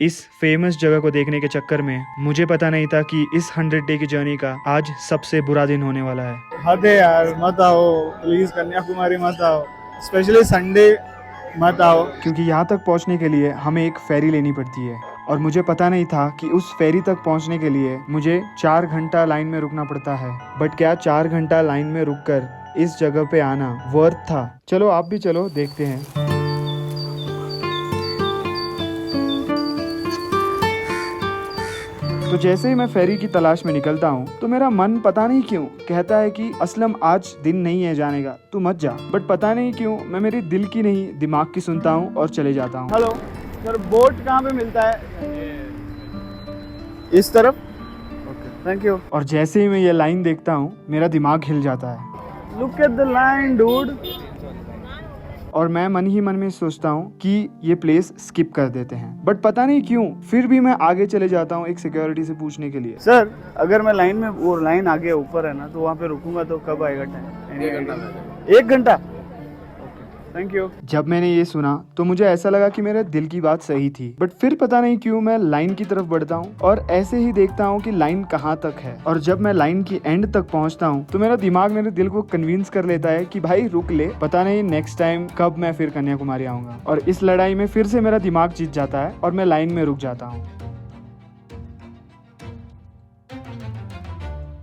इस फेमस जगह को देखने के चक्कर में मुझे पता नहीं था कि इस 100 डे की जर्नी का आज सबसे बुरा दिन होने वाला है। हद है यार, मत आओ प्लीज, कन्याकुमारी मत आओ, स्पेशली संडे मत आओ। क्योंकि यहाँ तक पहुँचने के लिए हमें एक फेरी लेनी पड़ती है और मुझे पता नहीं था कि उस फेरी तक पहुँचने के लिए मुझे 4 घंटा लाइन में रुकना पड़ता है। बट क्या 4 घंटा लाइन में रुककर इस जगह पे आना वर्थ था? चलो आप भी चलो, देखते हैं। तो जैसे ही मैं फेरी की तलाश में निकलता हूँ तो मेरा मन पता नहीं क्यों कहता है कि असलम आज दिन नहीं है जाने का, तू मत जा। बट पता नहीं क्यों मैं मेरी दिल की नहीं दिमाग की सुनता हूँ और चले जाता हूँ। हेलो सर, बोट कहाँ पे मिलता है? इस तरफ। Okay, thank you. और जैसे ही मैं ये लाइन देखता हूँ मेरा दिमाग हिल जाता है। Look at the line dude. और मैं मन ही मन में सोचता हूँ कि ये प्लेस स्किप कर देते हैं। बट पता नहीं क्यों फिर भी मैं आगे चले जाता हूँ एक सिक्योरिटी से पूछने के लिए। सर, अगर मैं लाइन में, वो लाइन आगे ऊपर है ना, तो वहाँ पे रुकूंगा तो कब आएगा टाइम? 1 घंटा। Thank you. जब मैंने ये सुना तो मुझे ऐसा लगा कि मेरे दिल की बात सही थी। बट फिर पता नहीं क्यों मैं लाइन की तरफ बढ़ता हूँ और ऐसे ही देखता हूँ कि लाइन कहाँ तक है। और जब मैं लाइन की एंड तक पहुँचता हूँ तो मेरा दिमाग मेरे दिल को कन्विंस कर लेता है कि भाई रुक ले, पता नहीं नेक्स्ट टाइम कब मैं फिर कन्याकुमारी आऊंगा। और इस लड़ाई में फिर से मेरा दिमाग जीत जाता है और मैं लाइन में रुक जाता हूँ।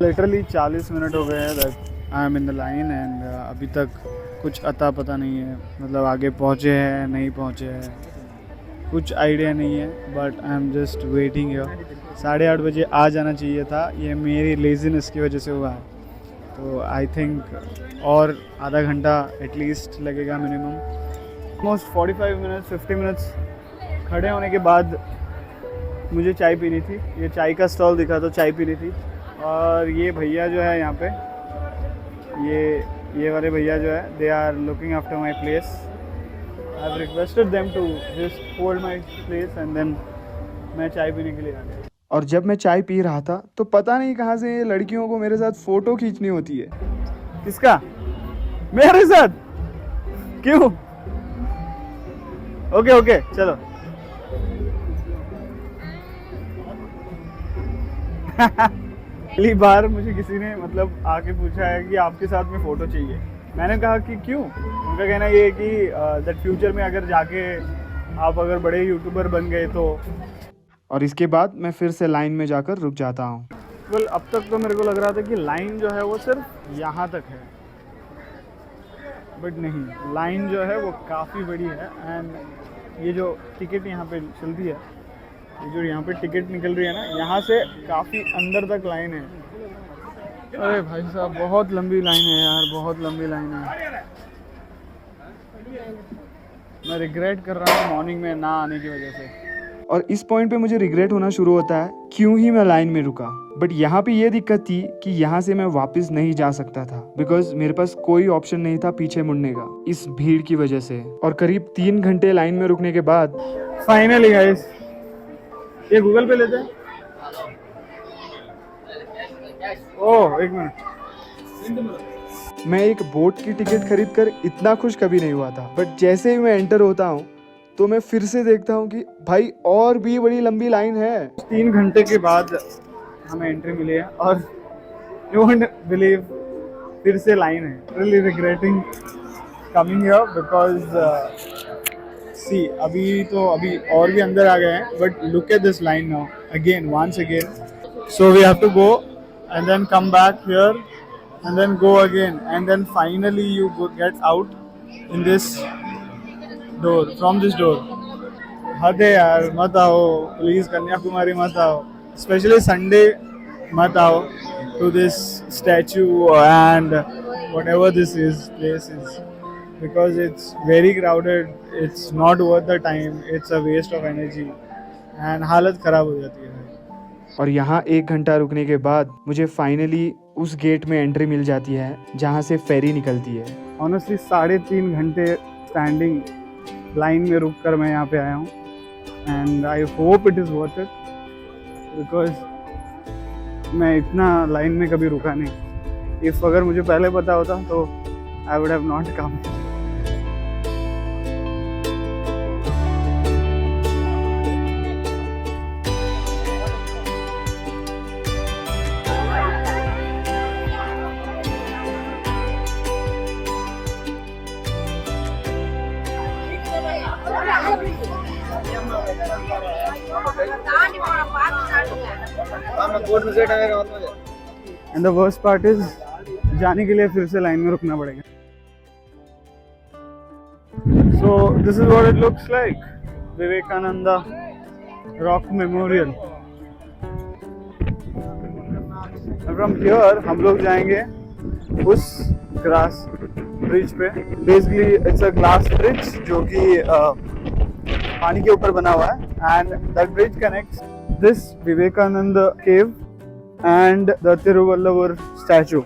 लिटरली 40 मिनट हो गए हैं I am in the line and अभी तक कुछ अता पता नहीं है, मतलब आगे पहुँचे हैं नहीं पहुँचे हैं, कुछ आइडिया नहीं है। But I am just waiting here. 8:30 बजे आ जाना चाहिए था, ये मेरी लेजीनेस की वजह से हुआ है। तो आई थिंक और आधा घंटा एटलीस्ट लगेगा मिनिमम। ऑलमोस्ट 45 मिनट्स 50 मिनट्स खड़े होने के बाद मुझे चाय पीनी थी। ये चाय का स्टॉल दिखा तो चाय पीनी थी। और ये भैया जो है यहाँ पे, ये वाले भैया जो है, they are looking after my place. I have requested them to just hold my place and then मैं चाय पीने के लिए आ गया। और जब मैं चाय पी रहा था तो पता नहीं कहाँ से ये लड़कियों को मेरे साथ फोटो खींचनी होती है। किसका? मेरे साथ? क्यों? ओके ओके चलो। पहली बार मुझे किसी ने मतलब आके पूछा है कि आपके साथ में फ़ोटो चाहिए। मैंने कहा कि क्यों? उनका कहना ये है कि दैट फ्यूचर में अगर जाके आप अगर बड़े यूट्यूबर बन गए तो। और इसके बाद मैं फिर से लाइन में जाकर रुक जाता हूँ। वेल, अब तक तो मेरे को लग रहा था कि लाइन जो है वो सिर्फ यहाँ तक है, बट नहीं, लाइन जो है वो काफ़ी बड़ी है। एंड ये जो टिकट यहाँ पे चलती है, ये जो यहाँ पे टिकट निकल रही है ना, यहाँ से काफ़ी अंदर तक लाइन है। अरे भाई साहब, बहुत लंबी लाइन है यार, बहुत लंबी लाइन है। मैं रिग्रेट कर रहा हूँ मॉर्निंग में ना आने की वजह से। और इस पॉइंट पे मुझे रिग्रेट होना शुरू होता है क्यों ही मैं लाइन में रुका। बट यहाँ पे ये दिक्कत थी कि यहाँ से मैं वापस नहीं जा सकता था, बिकॉज मेरे पास कोई ऑप्शन नहीं था पीछे मुड़ने का इस भीड़ की वजह से। और करीब 3 घंटे लाइन में रुकने के बाद फाइनली गाइस, ये गूगल पे लेते हैं। ओह, 1 मिनट। मैं एक बोट की टिकट खरीद कर इतना खुश कभी नहीं हुआ था। बट जैसे ही मैं एंटर होता हूँ तो मैं फिर से देखता हूँ कि भाई और भी बड़ी लंबी लाइन है। 3 घंटे के बाद हमें एंट्री मिली है और यू वोंट बिलीव, फिर से लाइन है। Really regretting coming here because see, अभी और भी अंदर आ गए हैं, but look at this line now again, once again. So we have to go and then come back here and then go again, and then finally you get out in this door, from this door. हद है यार, मत आओ please, Kanyakumari मत आओ, specially Sunday मत आओ to this statue and whatever this place is, because it's very crowded, it's not worth the time, it's a waste of energy and हालत खराब हो जाती है। और यहाँ 1 घंटा रुकने के बाद मुझे फाइनली उस गेट में एंट्री मिल जाती है जहाँ से फेरी निकलती है। ऑनेस्टली 3.5 घंटे स्टैंडिंग लाइन में रुक कर मैं यहाँ पे आया हूँ and I hope it is worth it, because मैं इतना लाइन में कभी रुका नहीं। इफ़ अगर मुझे पहले पता होता तो I would have not come. And the worst part is जाने के लिए फिर से लाइन में रुकना पड़ेगा. So this is what it looks like, Vivekananda Rock Memorial. From here हम लोग जाएंगे उस ग्रास ब्रिज पे. Basically it's a glass bridge जो कि पानी के ऊपर बना हुआ है. And that bridge connects this Vivekananda cave and the Thiruvalluvar statue.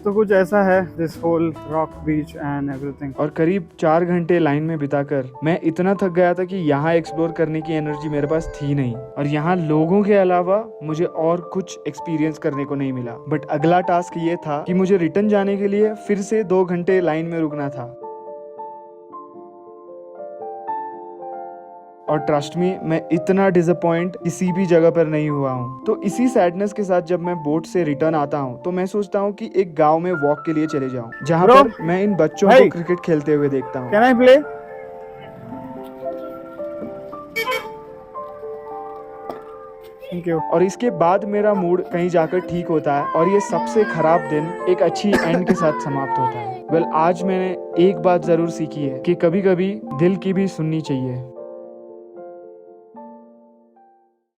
तो कुछ ऐसा है this whole rock beach and everything. और करीब 4 घंटे लाइन में बिताकर मैं इतना थक गया था कि यहाँ एक्सप्लोर करने की एनर्जी मेरे पास थी नहीं, और यहाँ लोगों के अलावा मुझे और कुछ एक्सपीरियंस करने को नहीं मिला. बट अगला टास्क ये था कि मुझे रिटर्न जाने के लिए फिर से 2 घंटे लाइन में रुकना था. और ट्रस्ट मी, मैं इतना डिसअपॉइंट किसी भी जगह पर नहीं हुआ हूँ. तो इसी सैडनेस के साथ जब मैं बोट से रिटर्न आता हूँ तो मैं सोचता हूँ कि एक गांव में वॉक के लिए चले जाऊँ, जहाँ पर मैं इन बच्चों को क्रिकेट खेलते हुए देखता हूँ. Can I play? Thank you. और इसके बाद मेरा मूड कहीं जाकर ठीक होता है और ये सबसे खराब दिन एक अच्छी एंड के साथ समाप्त होता है. वेल, आज मैंने एक बात जरूर सीखी है कि कभी कभी दिल की भी सुननी चाहिए.